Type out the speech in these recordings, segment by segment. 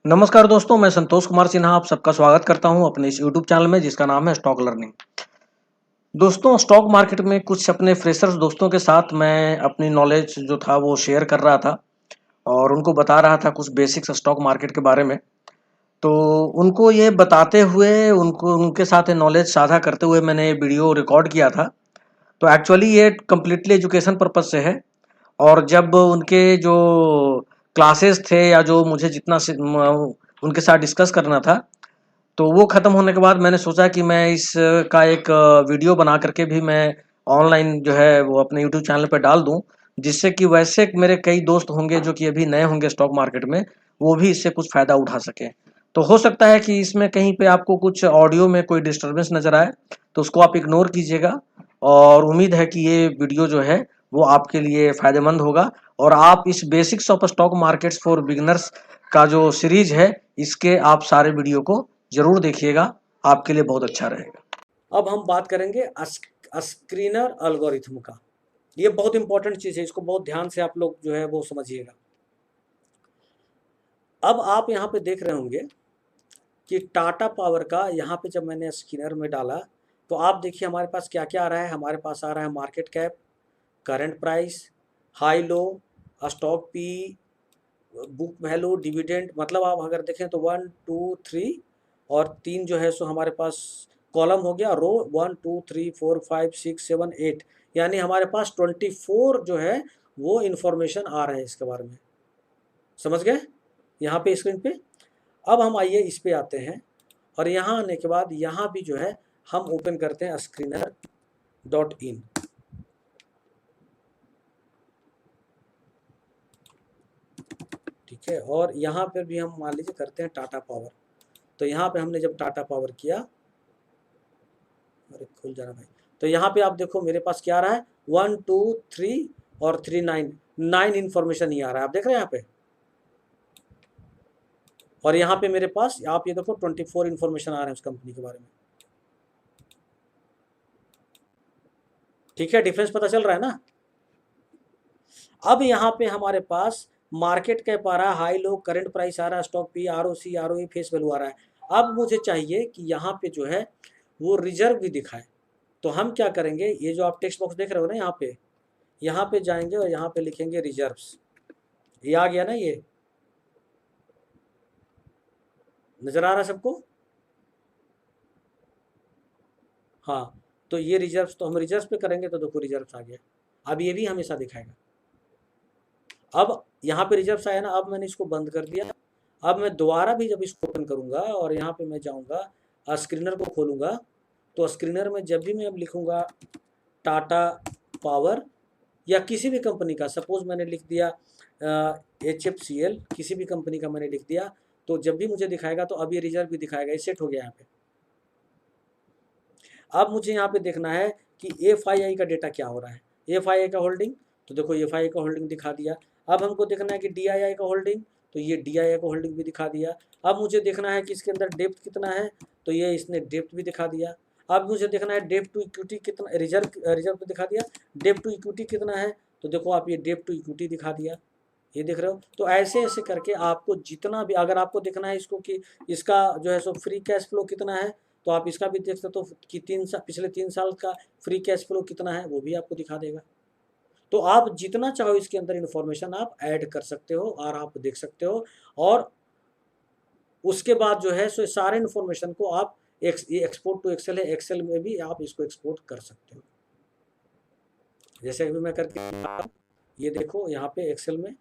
नमस्कार दोस्तों, मैं संतोष कुमार सिन्हा आप सबका स्वागत करता हूं अपने इस यूट्यूब चैनल में जिसका नाम है स्टॉक लर्निंग। दोस्तों, स्टॉक मार्केट में कुछ अपने फ्रेशर्स दोस्तों के साथ मैं अपनी नॉलेज जो था वो शेयर कर रहा था और उनको बता रहा था कुछ बेसिक्स स्टॉक मार्केट के बारे में। तो उनको ये बताते हुए उनको उनके साथ नॉलेज साझा करते हुए मैंने ये वीडियो रिकॉर्ड किया था। तो एक्चुअली ये कंप्लीटली एजुकेशन पर्पज से है। और जब उनके जो क्लासेस थे या जो मुझे जितना उनके साथ डिस्कस करना था, तो वो ख़त्म होने के बाद मैंने सोचा कि मैं इस का एक वीडियो बना करके भी मैं ऑनलाइन जो है वो अपने यूट्यूब चैनल पे डाल दूं, जिससे कि वैसे मेरे कई दोस्त होंगे जो कि अभी नए होंगे स्टॉक मार्केट में, वो भी इससे कुछ फ़ायदा उठा सकें। तो हो सकता है कि इसमें कहीं पे आपको कुछ ऑडियो में कोई डिस्टर्बेंस नज़र आए, तो उसको आप इग्नोर कीजिएगा। और उम्मीद है कि ये वीडियो जो है वो आपके लिए फ़ायदेमंद होगा और आप इस basics of stock markets for beginners का जो सीरीज है, इसके आप सारे वीडियो को जरूर देखिएगा, आपके लिए बहुत अच्छा रहेगा। अब हम बात करेंगे स्क्रीनर एल्गोरिथम का। ये बहुत इंपॉर्टेंट चीज़ है, इसको बहुत ध्यान से आप लोग जो है वो समझिएगा। अब आप यहाँ पे देख रहे होंगे कि टाटा पावर का यहाँ पे जब मैंने स्क्रीनर में डाला तो आप देखिए हमारे पास क्या क्या आ रहा है। हमारे पास आ रहा है market cap, current price, high low, stock P, book value, dividend. मतलब आप अगर देखें तो 1 2 3 और 3 जो है सो हमारे पास कॉलम हो गया, रो 1 2 3 4 5 6 7 8, यानी हमारे पास 24 जो है वो इंफॉर्मेशन आ रहे हैं इसके बारे में। समझ गए यहाँ पे स्क्रीन पे। अब हम आइए इस पे आते हैं और यहाँ आने के बाद यहाँ भी जो है हम ओपन करते हैं screener.in। ठीक है, और यहाँ पर भी हम मान लीजिए करते हैं टाटा पावर। तो यहाँ पे हमने जब टाटा पावर किया, अरे खुल जा रहा भाई, तो यहाँ पे आप देखो मेरे पास क्या आ रहा है, 1 2 3 और 3 9 इंफॉर्मेशन ही आ रहा है। आप देख रहे हैं यहाँ पे, और यहाँ पे मेरे पास आप ये देखो 24 इंफॉर्मेशन आ रहे हैं उस कंपनी के बारे में। ठीक है, डिफरेंस पता चल रहा है ना। अब यहाँ पे हमारे पास मार्केट कैप आ रहा है, हाई लो, करंट प्राइस आ रहा है, stock P, ROC, ROE, face value आ रहा है। अब मुझे चाहिए कि यहाँ पे जो है वो रिजर्व भी दिखाए। तो हम क्या करेंगे, ये जो आप टेक्स्ट बॉक्स देख रहे हो ना यहाँ पे जाएंगे और यहाँ पे लिखेंगे रिजर्व्स। ये आ गया ना, ये नजर आ रहा है सबको। हाँ, तो ये रिजर्व्स, तो हम रिजर्व्स पे करेंगे तो देखो रिजर्व्स आ गया। अब ये भी हमेशा दिखाएगा। अब यहाँ पे रिजर्व्स आया ना, अब मैंने इसको बंद कर दिया। अब मैं दोबारा भी जब इसको ओपन करूंगा और यहाँ पे मैं जाऊंगा स्क्रीनर को खोलूंगा, तो स्क्रीनर में जब भी मैं अब लिखूंगा टाटा पावर या किसी भी कंपनी का, सपोज मैंने लिख दिया HFCL, किसी भी कंपनी का मैंने लिख दिया, तो जब भी मुझे दिखाएगा तो अब ये रिजर्व भी दिखाएगा। ये सेट हो गया यहाँ पे। अब मुझे यहाँ पे देखना है कि FII का डेटा क्या हो रहा है। FII का होल्डिंग, तो देखो FII का होल्डिंग दिखा दिया। अब हमको देखना है कि DII का होल्डिंग, तो ये DII का होल्डिंग भी दिखा दिया। अब मुझे देखना है कि इसके अंदर डेप्थ कितना है, तो ये इसने डेप्थ भी दिखा दिया। अब मुझे देखना है डेप्थ टू इक्विटी कितना, रिजर्व तो दिखा दिया, डेप्थ टू इक्विटी कितना है, तो देखो आप ये डेप्थ टू इक्विटी दिखा दिया। ये देख रहे हो। तो ऐसे ऐसे करके आपको जितना भी, अगर आपको देखना है इसको कि इसका जो है सो फ्री कैश फ्लो कितना है, तो आप इसका भी देख सकते हो कि पिछले 3 साल का फ्री कैश फ्लो कितना है, वो भी आपको दिखा देगा। तो आप जितना चाहो इसके अंदर इंफॉर्मेशन आप ऐड कर सकते हो और आप देख सकते हो। और उसके बाद जो है सो सारे इंफॉर्मेशन को आप एक्सपोर्ट टू एक्सेल है, एक्सेल में भी आप इसको एक्सपोर्ट कर सकते हो। जैसे अभी मैं करके, ये देखो यहाँ पे एक्सेल में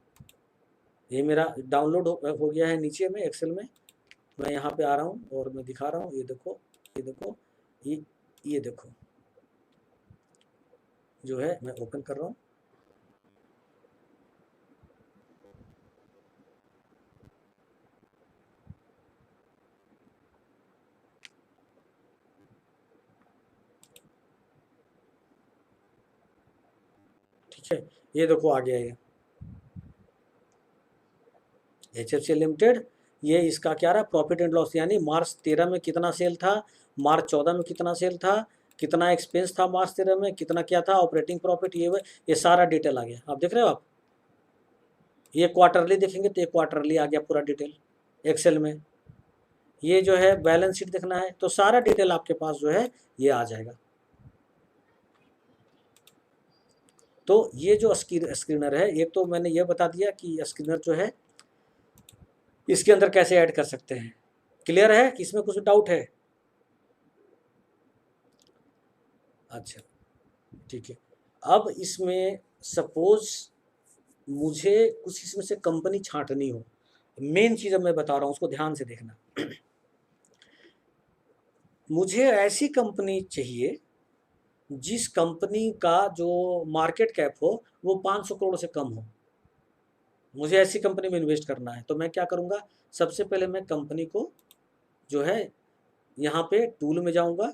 ये मेरा डाउनलोड हो गया है नीचे में एक्सेल में। मैं यहाँ पे आ रहा हूँ और मैं दिखा रहा हूँ, ये देखो, ये देखो, ये देखो जो है मैं ओपन कर रहा हूँ। ठीक है, ये देखो आ गया ये HFCL लिमिटेड। ये इसका क्या रहा, प्रॉफिट एंड लॉस, यानी मार्च 13 में कितना सेल था, मार्च 14 में कितना सेल था, कितना एक्सपेंस था मार्च 13 में, कितना क्या था ऑपरेटिंग प्रॉफिट, ये सारा डिटेल आ गया। आप देख रहे हो। आप ये क्वार्टरली देखेंगे तो ये क्वार्टरली आ गया पूरा डिटेल। एक्सेल में। ये जो है बैलेंस शीट देखना है तो सारा डिटेल आपके पास जो है ये आ जाएगा। तो ये जो स्क्रीनर है, एक तो मैंने ये बता दिया कि स्क्रीनर जो है इसके अंदर कैसे ऐड कर सकते हैं। क्लियर है कि इसमें कुछ डाउट है? अच्छा ठीक है। अब इसमें सपोज मुझे कुछ इसमें से कंपनी छांटनी हो, मेन चीज़ अब मैं बता रहा हूँ, उसको ध्यान से देखना। मुझे ऐसी कंपनी चाहिए जिस कंपनी का जो मार्केट कैप हो वो 500 करोड़ से कम हो। मुझे ऐसी कंपनी में इन्वेस्ट करना है, तो मैं क्या करूँगा, सबसे पहले मैं कंपनी को जो है यहाँ पे टूल में जाऊँगा।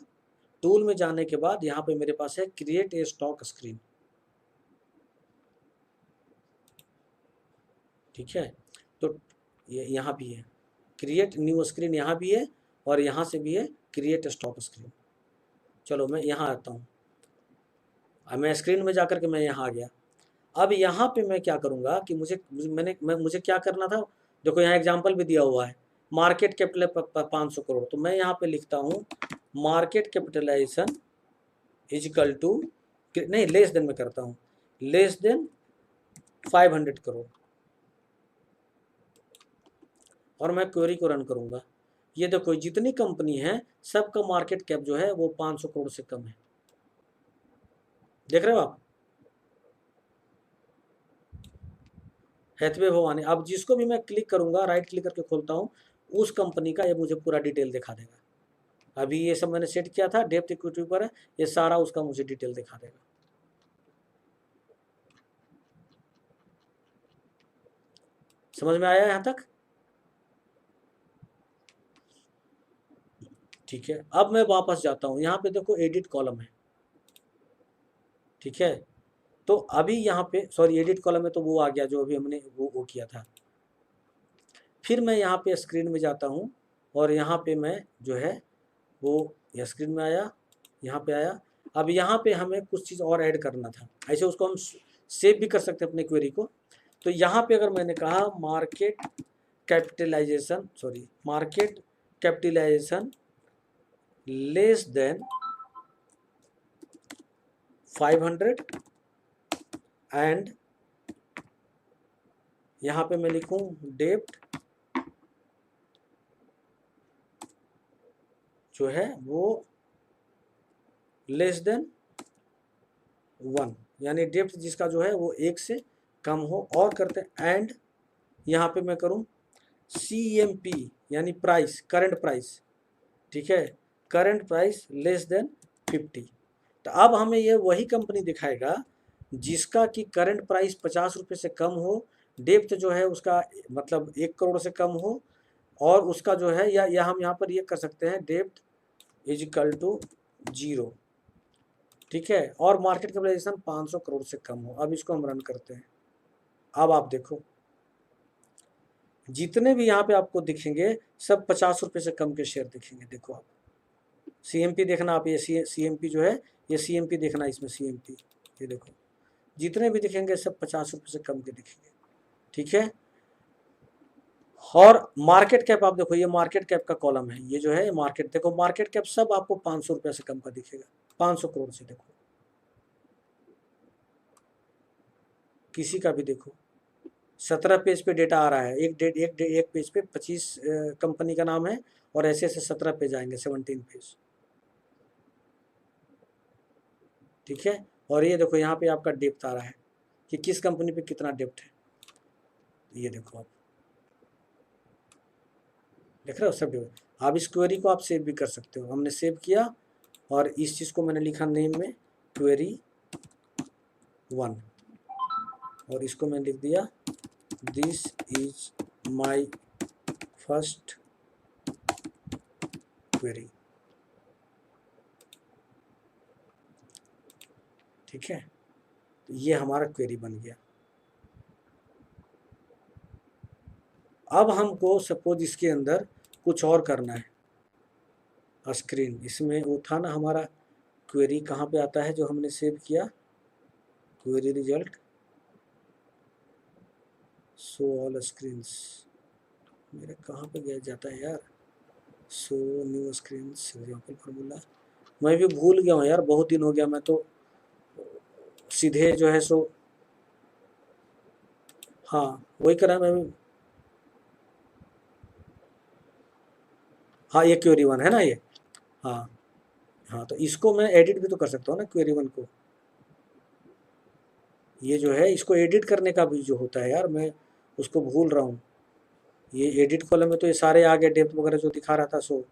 टूल में जाने के बाद यहाँ पे मेरे पास है क्रिएट ए स्टॉक स्क्रीन। ठीक है, तो ये यहाँ भी है क्रिएट न्यू स्क्रीन, यहाँ भी है और यहाँ से भी है क्रिएट स्टॉक स्क्रीन। चलो मैं यहाँ आता हूँ। अब मैं स्क्रीन में जाकर के मैं यहाँ आ गया। अब यहाँ पे मैं क्या करूँगा कि मुझे क्या करना था, देखो यहाँ एग्जांपल भी दिया हुआ है, मार्केट कैपिटल 500 करोड़। तो मैं यहाँ पे लिखता हूँ मार्केट कैपिटलाइजेशन इजिकल टू, नहीं लेस देन में करता हूँ, लेस देन 500 करोड़, और मैं क्वेरी को रन करूँगा। ये देखो जितनी कंपनी है सबका मार्केट कैप जो है वो 500 करोड़ से कम है। देख रहे हो आप, हैथवे भवानी। अब जिसको भी मैं क्लिक करूंगा, राइट क्लिक करके खोलता हूँ, उस कंपनी का ये मुझे पूरा डिटेल दिखा देगा। अभी ये सब मैंने सेट किया था, डेप्थ इक्विटी पर है, ये सारा उसका मुझे डिटेल दिखा देगा। समझ में आया यहाँ तक? ठीक है, अब मैं वापस जाता हूँ, यहाँ पे देखो एडिट कॉलम है। ठीक है, तो अभी यहाँ पे सॉरी एडिट कॉलम में तो वो आ गया जो अभी हमने वो किया था। फिर मैं यहाँ पे स्क्रीन में जाता हूँ और यहाँ पे मैं जो है वो यह स्क्रीन में आया, यहाँ पे आया। अब यहाँ पे हमें कुछ चीज़ और ऐड करना था, ऐसे उसको हम सेव भी कर सकते हैं अपने क्वेरी को। तो यहाँ पे अगर मैंने कहा market capitalisation less than 500 and यहाँ पे मैं लिखूँ डेप्ट जो है वो लेस देन 1, यानी डेप्थ जिसका जो है वो 1 से कम हो, और करते हैं एंड यहाँ पे मैं करूँ CMP यानी प्राइस, करंट प्राइस। ठीक है, करंट प्राइस लेस देन 50। तो अब हमें ये वही कंपनी दिखाएगा जिसका कि करंट प्राइस 50 रुपये से कम हो, डेप्थ जो है उसका मतलब 1 करोड़ से कम हो, और उसका जो है या हम यहाँ पर ये कर सकते हैं डेप्थ इज इक्वल टू 0। ठीक है, और मार्केट कैपिटलाइजेशन 500 करोड़ से कम हो। अब इसको हम रन करते हैं। अब आप देखो जितने भी यहाँ पे आपको दिखेंगे सब 50 रुपये से कम के शेयर दिखेंगे। देखो आप CMP देखना, आप ये CMP जो है ये CMP देखना, इसमें CMP ये देखो जितने भी दिखेंगे सब 50 रुपये से कम के दिखेंगे। ठीक है, और मार्केट कैप आप देखो, ये मार्केट कैप का कॉलम है, ये जो है मार्केट, देखो मार्केट कैप सब आपको 500 रुपये से कम का दिखेगा, 500 करोड़ से। देखो किसी का भी देखो 17 पेज पे डेटा आ रहा है, एक पेज पे 25 कंपनी का नाम है, और ऐसे ऐसे 17 पेज आएंगे, 17 पेज। ठीक है, और ये देखो यहाँ पे आपका डेप्थ आ रहा है कि किस कंपनी पे कितना डेप्थ है। ये देखो आप देख रहे हो सब डेप्थ। आप इस क्वेरी को आप सेव भी कर सकते हो। हमने सेव किया और इस चीज़ को मैंने लिखा नेम में क्वेरी 1, और इसको मैंने लिख दिया this is my first query. ठीक है, तो ये हमारा क्वेरी बन गया। अब हमको सपोज इसके अंदर कुछ और करना है। स्क्रीन इसमें वो था ना हमारा क्वेरी, कहाँ पे आता है जो हमने सेव किया, query result, show all screens. मेरे कहाँ पे गया जाता है यार, so new screen example formula, मैं भी भूल गया हूँ यार, बहुत दिन हो गया, मैं तो सीधे जो है सो, हाँ वही करा मैं भी। हाँ ये क्वेरी वन है ना ये, हाँ। हाँ तो इसको मैं एडिट भी तो कर सकता हूँ ना क्वेरी वन को, ये जो है इसको एडिट करने का भी जो होता है यार, मैं उसको भूल रहा हूँ। ये एडिट कॉलम में तो ये सारे आ गए, डेप्थ वगैरह जो दिखा रहा था, सो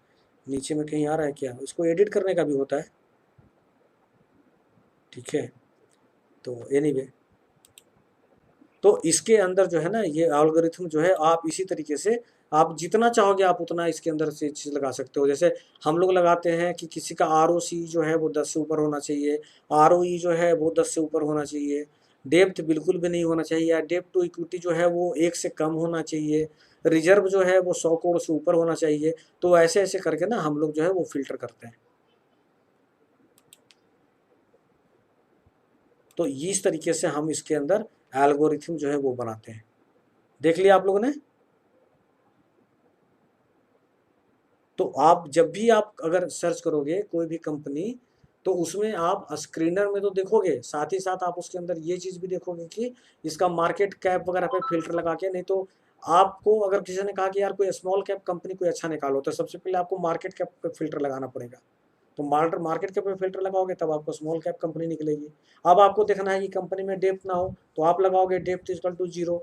नीचे में कहीं आ रहा है क्या, इसको एडिट करने का भी होता है। ठीक है, तो एनीवे, तो इसके अंदर जो है ना ये एल्गोरिथम जो है, आप इसी तरीके से आप जितना चाहोगे आप उतना इसके अंदर से चीज़ लगा सकते हो। जैसे हम लोग लगाते हैं कि किसी का ROC जो है वो 10 से ऊपर होना चाहिए, ROE जो है वो 10 से ऊपर होना चाहिए, डेप्थ बिल्कुल भी नहीं होना चाहिए, या डेप्थ टू इक्विटी जो है वो 1 से कम होना चाहिए, रिजर्व जो है वो 100 करोड़ से ऊपर होना चाहिए। तो ऐसे ऐसे करके ना हम लोग जो है वो फिल्टर करते हैं। तो इस तरीके से हम इसके अंदर एल्गोरिथम जो है वो बनाते हैं। देख लिया आप लोगों ने। तो आप जब भी आप अगर सर्च करोगे कोई भी कंपनी, तो उसमें आप स्क्रीनर में तो देखोगे, साथ ही साथ आप उसके अंदर ये चीज़ भी देखोगे कि इसका मार्केट कैप वगैरह पे फिल्टर लगा के, नहीं तो आपको अगर किसी ने कहा कि यार कोई स्मॉल कैप कंपनी कोई अच्छा निकालो, तो सबसे पहले आपको मार्केट कैप पे फिल्टर लगाना पड़ेगा। तो मार्केट कैप पे फिल्टर लगाओगे तब आपको स्मॉल कैप कंपनी निकलेगी। अब आपको देखना है कि कंपनी में डेप्थ ना हो, तो आप लगाओगे डेप्थ इक्वल टू 0,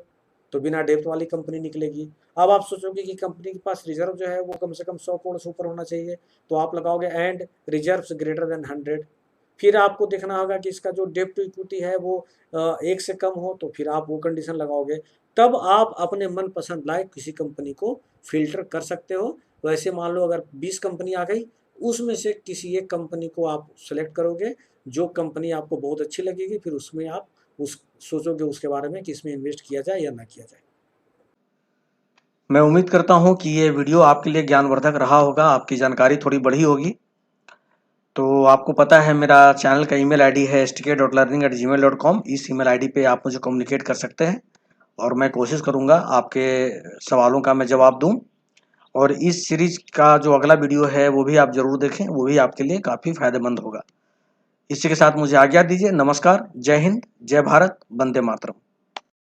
तो बिना डेप्थ वाली कंपनी निकलेगी। अब आप सोचोगे कि कंपनी के पास रिजर्व जो है वो कम से कम 100 करोड़ से ऊपर होना चाहिए, तो आप लगाओगे एंड रिजर्व्स ग्रेटर देन 100। फिर आपको देखना होगा कि इसका जो डेप्ट टू इक्विटी है वो 1 से कम हो, तो फिर आप वो कंडीशन लगाओगे। तब आप अपने मनपसंद लायक किसी कंपनी को फिल्टर कर सकते हो। वैसे मान लो अगर 20 कंपनी आ गई, उसमें से किसी एक कंपनी को आप सेलेक्ट करोगे, जो कंपनी आपको बहुत अच्छी लगेगी, फिर उसमें आप उस सोचोगे उसके बारे में कि इसमें इन्वेस्ट किया जाए या ना किया जाए। मैं उम्मीद करता हूँ कि ये वीडियो आपके लिए ज्ञानवर्धक रहा होगा, आपकी जानकारी थोड़ी बढ़ी होगी। तो आपको पता है मेरा चैनल का ईमेल आईडी है stk.learning@gmail.com। इस ईमेल आईडी पे आप मुझे कम्युनिकेट कर सकते हैं, और मैं कोशिश करूँगा आपके सवालों का मैं जवाब दूँ। और इस सीरीज का जो अगला वीडियो है वो भी आप ज़रूर देखें, वो भी आपके लिए काफ़ी फायदेमंद होगा। इसी के साथ मुझे आज्ञा दीजिए। नमस्कार, जय हिंद, जय भारत, वंदे मातरम।